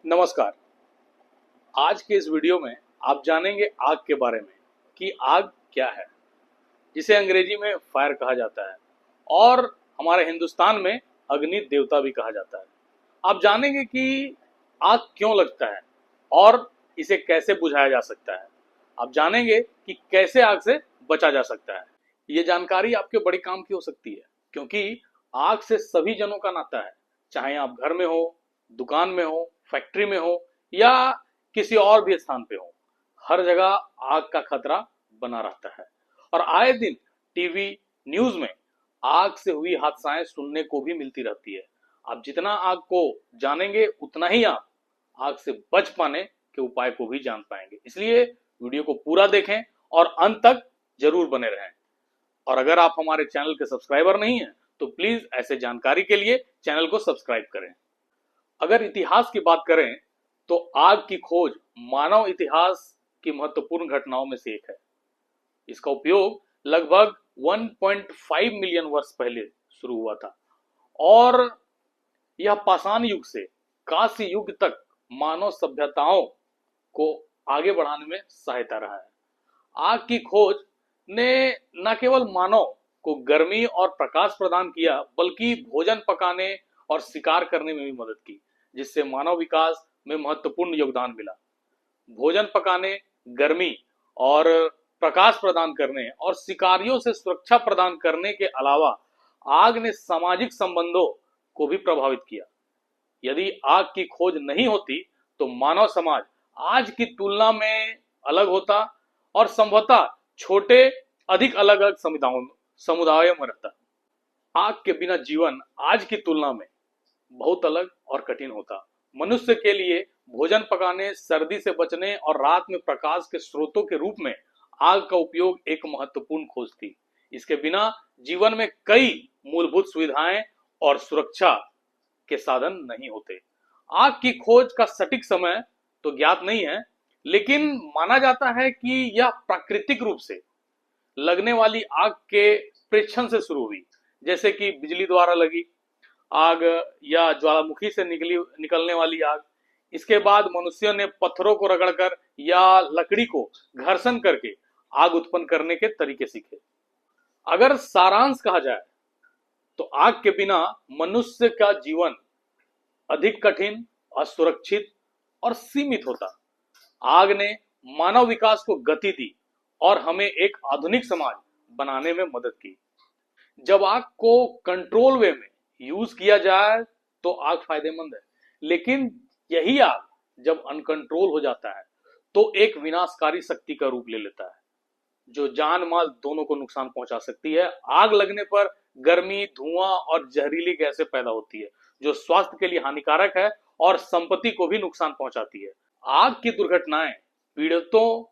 नमस्कार। आज के इस वीडियो में आप जानेंगे आग के बारे में कि आग क्या है, जिसे अंग्रेजी में फायर कहा जाता है और हमारे हिंदुस्तान में अग्नि देवता भी कहा जाता है। आप जानेंगे कि आग क्यों लगता है और इसे कैसे बुझाया जा सकता है। आप जानेंगे कि कैसे आग से बचा जा सकता है। ये जानकारी आपके बड़े काम की हो सकती है, क्योंकि आग से सभी जनों का नाता है। चाहे आप घर में हो, दुकान में हो, फैक्ट्री में हो या किसी और भी स्थान पे हो, हर जगह आग का खतरा बना रहता है। और आए दिन टीवी न्यूज में आग से हुई हादसाएं सुनने को भी मिलती रहती है। आप जितना आग को जानेंगे उतना ही आप आग से बच पाने के उपाय को भी जान पाएंगे। इसलिए वीडियो को पूरा देखें और अंत तक जरूर बने रहें। और अगर आप हमारे चैनल के सब्सक्राइबर नहीं हैं तो प्लीज ऐसे जानकारी के लिए चैनल को सब्सक्राइब करें। अगर इतिहास की बात करें तो आग की खोज मानव इतिहास की महत्वपूर्ण घटनाओं में से एक है। इसका उपयोग लगभग 1.5 मिलियन वर्ष पहले शुरू हुआ था और यह पाषाण युग से कांस्य युग तक मानव सभ्यताओं को आगे बढ़ाने में सहायता रहा है। आग की खोज ने न केवल मानव को गर्मी और प्रकाश प्रदान किया, बल्कि भोजन पकाने और शिकार करने में भी मदद की, जिससे मानव विकास में महत्वपूर्ण योगदान मिला। भोजन पकाने, गर्मी और प्रकाश प्रदान करने और शिकारियों से सुरक्षा प्रदान करने के अलावा आग ने सामाजिक संबंधों को भी प्रभावित किया। यदि आग की खोज नहीं होती तो मानव समाज आज की तुलना में अलग होता और संभवतः छोटे अधिक अलग अलग समुदायों में रहता। आग के बिना जीवन आज की तुलना में बहुत अलग और कठिन होता। मनुष्य के लिए भोजन पकाने, सर्दी से बचने और रात में प्रकाश के स्रोतों के रूप में आग का उपयोग एक महत्वपूर्ण खोज थी। इसके बिना जीवन में कई मूलभूत सुविधाएं और सुरक्षा के साधन नहीं होते। आग की खोज का सटीक समय तो ज्ञात नहीं है, लेकिन माना जाता है कि यह प्राकृतिक रूप से लगने वाली आग के प्रेक्षण से शुरू हुई, जैसे कि बिजली द्वारा लगी आग या ज्वालामुखी से निकलने वाली आग। इसके बाद मनुष्यों ने पत्थरों को रगड़कर या लकड़ी को घर्षण करके आग उत्पन्न करने के तरीके सीखे। अगर सारांश कहा जाए तो आग के बिना मनुष्य का जीवन अधिक कठिन, असुरक्षित और सीमित होता। आग ने मानव विकास को गति दी और हमें एक आधुनिक समाज बनाने में मदद की। जब आग को कंट्रोल वे में यूज किया जाए तो आग फायदेमंद है, लेकिन यही आग जब अनकंट्रोल हो जाता है तो एक विनाशकारी शक्ति का रूप ले लेता है, जो जान माल दोनों को नुकसान पहुंचा सकती है। आग लगने पर गर्मी, धुआं और जहरीली गैसें पैदा होती है, जो स्वास्थ्य के लिए हानिकारक है और संपत्ति को भी नुकसान पहुंचाती है। आग की दुर्घटनाएं पीड़ितों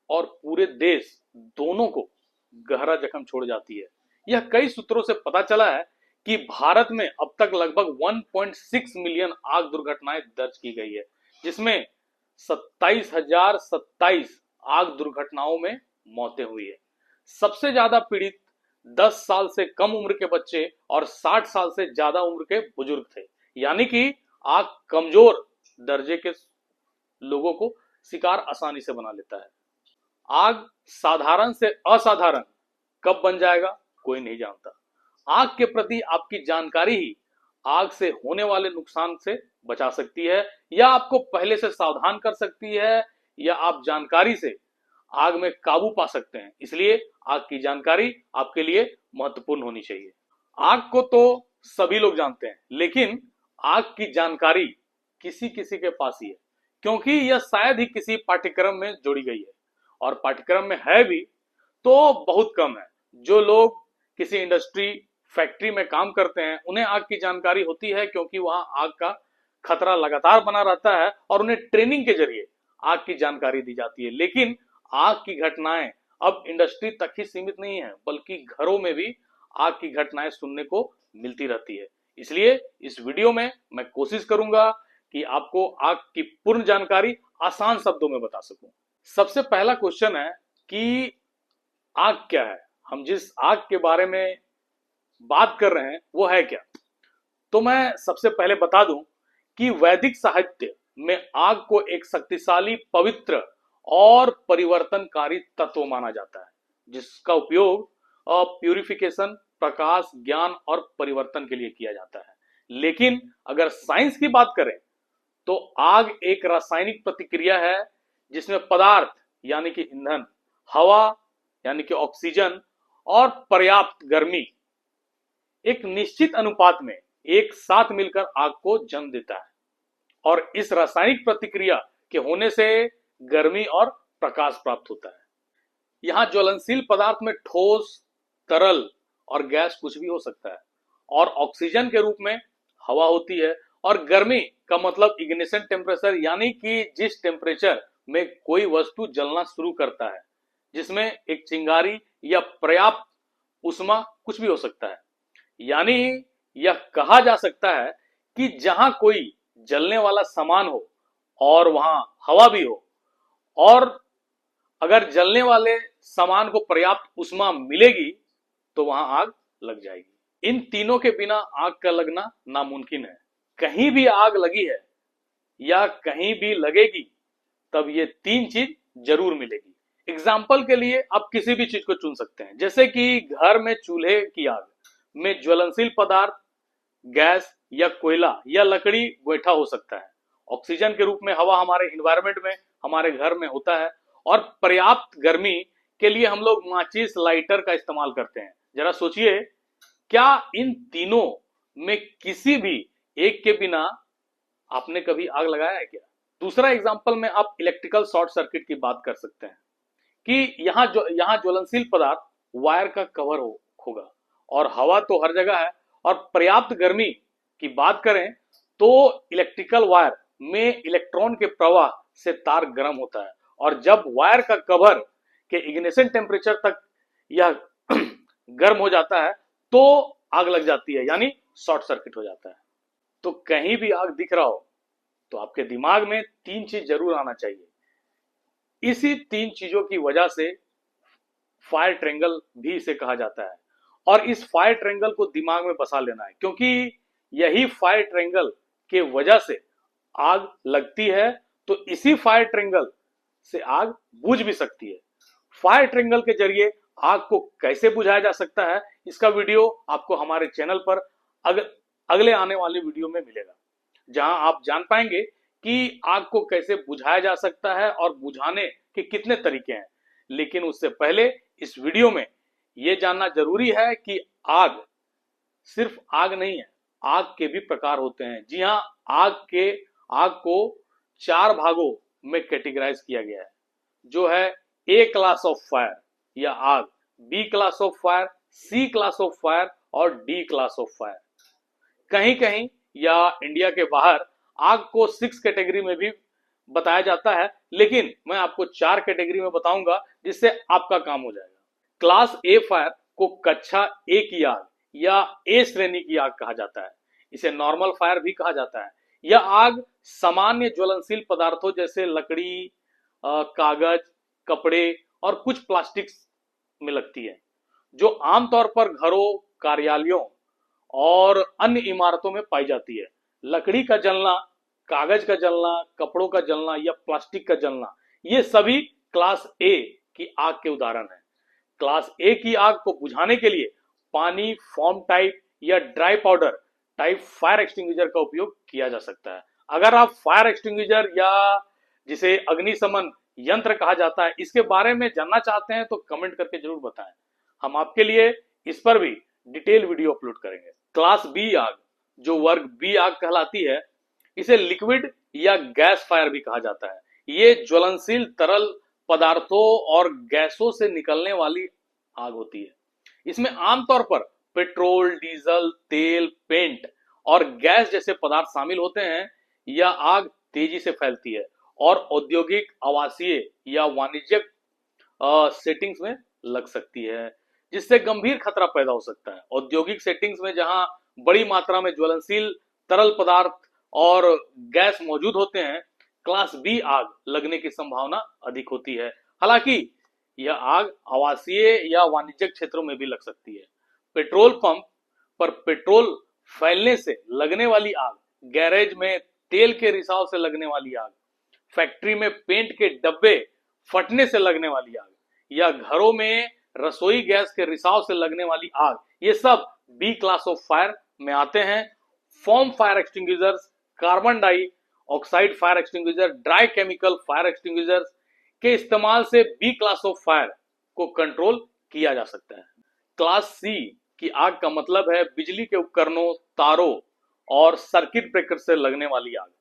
और पूरे देश दोनों को गहरा जख्म छोड़ जाती है। यह कई सूत्रों से पता चला है कि भारत में अब तक लगभग 1.6 मिलियन आग दुर्घटनाएं दर्ज की गई है, जिसमें 27,027 आग दुर्घटनाओं में मौतें हुई है। सबसे ज्यादा पीड़ित 10 साल से कम उम्र के बच्चे और 60 साल से ज्यादा उम्र के बुजुर्ग थे, यानी कि आग कमजोर दर्जे के लोगों को शिकार आसानी से बना लेता है। आग साधारण से असाधारण कब बन जाएगा कोई नहीं जानता। आग के प्रति आपकी जानकारी ही आग से होने वाले नुकसान से बचा सकती है, या आपको पहले से सावधान कर सकती है, या आप जानकारी से आग में काबू पा सकते हैं। इसलिए आग की जानकारी आपके लिए महत्वपूर्ण होनी चाहिए। आग को तो सभी लोग जानते हैं, लेकिन आग की जानकारी किसी किसी के पास ही है, क्योंकि यह शायद ही किसी पाठ्यक्रम में जोड़ी गई है, और पाठ्यक्रम में है भी तो बहुत कम है। जो लोग किसी इंडस्ट्री, फैक्ट्री में काम करते हैं, उन्हें आग की जानकारी होती है, क्योंकि वहां आग का खतरा लगातार बना रहता है और उन्हें ट्रेनिंग के जरिए आग की जानकारी दी जाती है। लेकिन आग की घटनाएं अब इंडस्ट्री तक ही सीमित नहीं है, बल्कि घरों में भी आग की घटनाएं सुनने को मिलती रहती है। इसलिए इस वीडियो में मैं कोशिश करूंगा कि आपको आग की पूर्ण जानकारी आसान शब्दों में बता सकूं। सबसे पहला क्वेश्चन है कि आग क्या है। हम जिस आग के बारे में बात कर रहे हैं वो है क्या। तो मैं सबसे पहले बता दूं कि वैदिक साहित्य में आग को एक शक्तिशाली, पवित्र और परिवर्तनकारी तत्व माना जाता है, जिसका उपयोग प्यूरिफिकेशन, प्रकाश, ज्ञान और परिवर्तन के लिए किया जाता है। लेकिन अगर साइंस की बात करें तो आग एक रासायनिक प्रतिक्रिया है जिसमें पदार्थ यानी कि ईंधन, हवा यानी कि ऑक्सीजन और पर्याप्त गर्मी एक निश्चित अनुपात में एक साथ मिलकर आग को जन्म देता है। और इस रासायनिक प्रतिक्रिया के होने से गर्मी और प्रकाश प्राप्त होता है। यहाँ ज्वलनशील पदार्थ में ठोस, तरल और गैस कुछ भी हो सकता है, और ऑक्सीजन के रूप में हवा होती है। और गर्मी का मतलब इग्निशन टेम्परेचर, यानी कि जिस टेम्परेचर में कोई वस्तु जलना शुरू करता है, जिसमें एक चिंगारी या पर्याप्त उष्मा कुछ भी हो सकता है। यानी यह कहा जा सकता है कि जहां कोई जलने वाला सामान हो और वहां हवा भी हो, और अगर जलने वाले सामान को पर्याप्त उष्मा मिलेगी तो वहां आग लग जाएगी। इन तीनों के बिना आग का लगना नामुमकिन है। कहीं भी आग लगी है या कहीं भी लगेगी तब ये तीन चीज जरूर मिलेगी। एग्जाम्पल के लिए आप किसी भी चीज को चुन सकते हैं, जैसे कि घर में चूल्हे की आग में ज्वलनशील पदार्थ गैस या कोयला या लकड़ी गोईठा हो सकता है। ऑक्सीजन के रूप में हवा हमारे इन्वायरमेंट में, हमारे घर में होता है। और पर्याप्त गर्मी के लिए हम लोग माचिस, लाइटर का इस्तेमाल करते हैं। जरा सोचिए, क्या इन तीनों में किसी भी एक के बिना आपने कभी आग लगाया है क्या? दूसरा एग्जाम्पल में आप इलेक्ट्रिकल शॉर्ट सर्किट की बात कर सकते हैं कि यहाँ ज्वलनशील पदार्थ वायर का कवर होगा, और हवा तो हर जगह है। और पर्याप्त गर्मी की बात करें तो इलेक्ट्रिकल वायर में इलेक्ट्रॉन के प्रवाह से तार गर्म होता है, और जब वायर का कवर के इग्निशन टेम्परेचर तक यह गर्म हो जाता है तो आग लग जाती है, यानी शॉर्ट सर्किट हो जाता है। तो कहीं भी आग दिख रहा हो तो आपके दिमाग में तीन चीज जरूर आना चाहिए। इसी तीन चीजों की वजह से फायर ट्रायंगल भी इसे कहा जाता है, और इस फायर ट्रायंगल को दिमाग में बसा लेना है, क्योंकि यही फायर ट्रायंगल के वजह से आग लगती है। तो इसी फायर ट्रायंगल से आग बुझ भी सकती है। फायर ट्रायंगल के जरिए आग को कैसे बुझाया जा सकता है, इसका वीडियो आपको हमारे चैनल पर अगले आने वाले वीडियो में मिलेगा, जहां आप जान पाएंगे कि आग को कैसे बुझाया जा सकता है और बुझाने के कितने तरीके हैं। लेकिन उससे पहले इस वीडियो में यह जानना जरूरी है कि आग सिर्फ आग नहीं है, आग के भी प्रकार होते हैं। जी हाँ, आग को 4 भागों में कैटेगराइज किया गया है, जो है ए क्लास ऑफ फायर या आग, B class of fire, C class of fire और डी क्लास ऑफ फायर। कहीं कहीं या इंडिया के बाहर आग को 6 कैटेगरी में भी बताया जाता है, लेकिन मैं आपको 4 कैटेगरी में बताऊंगा जिससे आपका काम हो जाएगा। क्लास ए फायर को कक्षा ए की आग या ए श्रेणी की आग कहा जाता है। इसे नॉर्मल फायर भी कहा जाता है। यह आग सामान्य ज्वलनशील पदार्थों जैसे लकड़ी, कागज, कपड़े और कुछ प्लास्टिक में लगती है, जो आमतौर पर घरों, कार्यालयों और अन्य इमारतों में पाई जाती है। लकड़ी का जलना, कागज का जलना, कपड़ों का जलना या प्लास्टिक का जलना, ये सभी क्लास ए की आग के उदाहरण हैं। क्लास ए की आग को बुझाने के लिए पानी, फोम टाइप या dry powder type fire extinguisher का उपयोग किया जा सकता है। अगर आप फायर एक्सटिंग्विशर या जिसे अग्निशमन यंत्र कहा जाता है, इसके बारे में जानना चाहते हैं तो कमेंट करके जरूर बताएं। हम आपके लिए इस पर भी डिटेल वीडियो अपलोड करेंगे। क्लास बी आग, जो वर्ग बी आग कहलाती है, इसे लिक्विड या गैस फायर भी कहा जाता है। ये ज्वलनशील तरल पदार्थों और गैसों से निकलने वाली आग होती है। इसमें आमतौर पर पेट्रोल, डीजल, तेल, पेंट और गैस जैसे पदार्थ शामिल होते हैं। यह आग तेजी से फैलती है और औद्योगिक, आवासीय या वाणिज्यिक सेटिंग्स में लग सकती है, जिससे गंभीर खतरा पैदा हो सकता है। औद्योगिक सेटिंग्स में जहां बड़ी मात्रा में ज्वलनशील तरल पदार्थ और गैस मौजूद होते हैं, क्लास बी आग लगने की संभावना अधिक होती है। हालांकि यह आग आवासीय या वाणिज्यिक क्षेत्रों में भी लग सकती है। पेट्रोल पंप पर पेट्रोल फैलने से लगने वाली आग, गैरेज में तेल के रिसाव से लगने वाली आग, फैक्ट्री में पेंट के डब्बे फटने से लगने वाली आग, या घरों में रसोई गैस के रिसाव से लगने वाली आग, ये सब बी क्लास ऑफ फायर में आते हैं। Foam fire extinguishers, carbon dioxide fire extinguisher, dry chemical fire extinguishers के इस्तेमाल से बी क्लास ऑफ फायर को कंट्रोल किया जा सकता है। क्लास सी की आग का मतलब है बिजली के उपकरणों, तारों और सर्किट ब्रेकर से लगने वाली आग।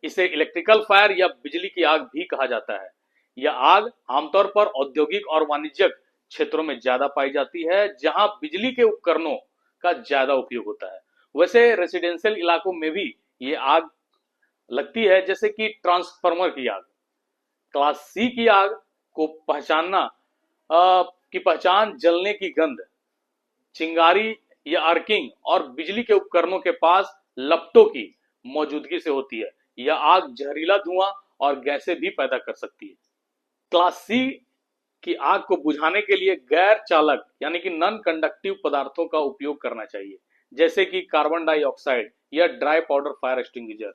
इसे इलेक्ट्रिकल फायर या बिजली की आग भी कहा जाता है। यह आग आमतौर पर औद्योगिक और वाणिज्यिक क्षेत्रों में ज्यादा पाई जाती है, जहां बिजली के उपकरणों का ज्यादा उपयोग होता है। वैसे रेसिडेंशियल इलाकों में भी ये आग लगती है, जैसे कि ट्रांसफार्मर की आग। क्लास सी की आग को की पहचान जलने की गंध, चिंगारी या अर्किंग और बिजली के उपकरणों के पास लपटों की मौजूदगी से होती है। यह आग जहरीला धुआं और गैसें भी पैदा कर सकती है। क्लास सी की आग को बुझाने के लिए गैर चालक यानी कि नॉन कंडक्टिव पदार्थों का उपयोग करना चाहिए, जैसे कि कार्बन डाइऑक्साइड या ड्राई पाउडर फायर एक्सटिंग्विशर।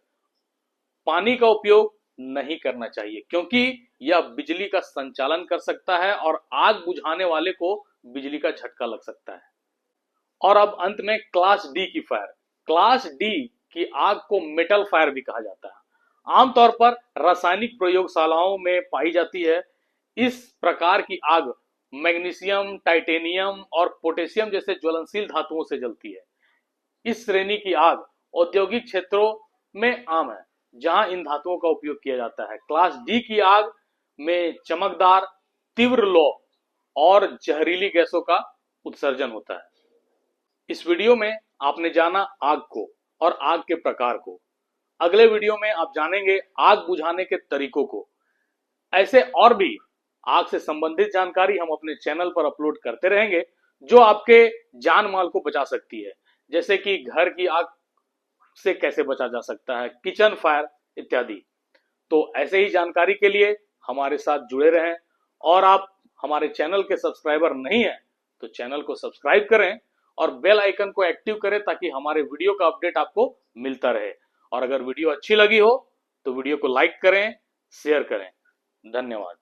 पानी का उपयोग नहीं करना चाहिए, क्योंकि यह बिजली का संचालन कर सकता है और आग बुझाने वाले को बिजली का झटका लग सकता है। और अब अंत में क्लास डी की फायर। क्लास डी की आग को मेटल फायर भी कहा जाता है। आमतौर पर रासायनिक प्रयोगशालाओं में पाई जाती है। इस प्रकार की आग मैग्नीशियम, टाइटेनियम और पोटेशियम जैसे ज्वलनशील धातुओं से जलती है। इस श्रेणी की आग औद्योगिक क्षेत्रों में आम है, जहां इन धातुओं का उपयोग किया जाता है। क्लास डी की आग में चमकदार, तीव्र लौ और जहरीली गैसों का उत्सर्जन होता है। इस वीडियो में आपने जाना आग को और आग के प्रकार को। अगले वीडियो में आप जानेंगे आग बुझाने के तरीकों को। ऐसे और भी आग से संबंधित जानकारी हम अपने चैनल पर अपलोड करते रहेंगे, जो आपके जान माल को बचा सकती है, जैसे कि घर की आग से कैसे बचा जा सकता है, किचन फायर इत्यादि। तो ऐसे ही जानकारी के लिए हमारे साथ जुड़े रहें। और आप हमारे चैनल के सब्सक्राइबर नहीं हैं तो चैनल को सब्सक्राइब करें और बेल आइकन को एक्टिव करें, ताकि हमारे वीडियो का अपडेट आपको मिलता रहे। और अगर वीडियो अच्छी लगी हो तो वीडियो को लाइक करें, शेयर करें। धन्यवाद।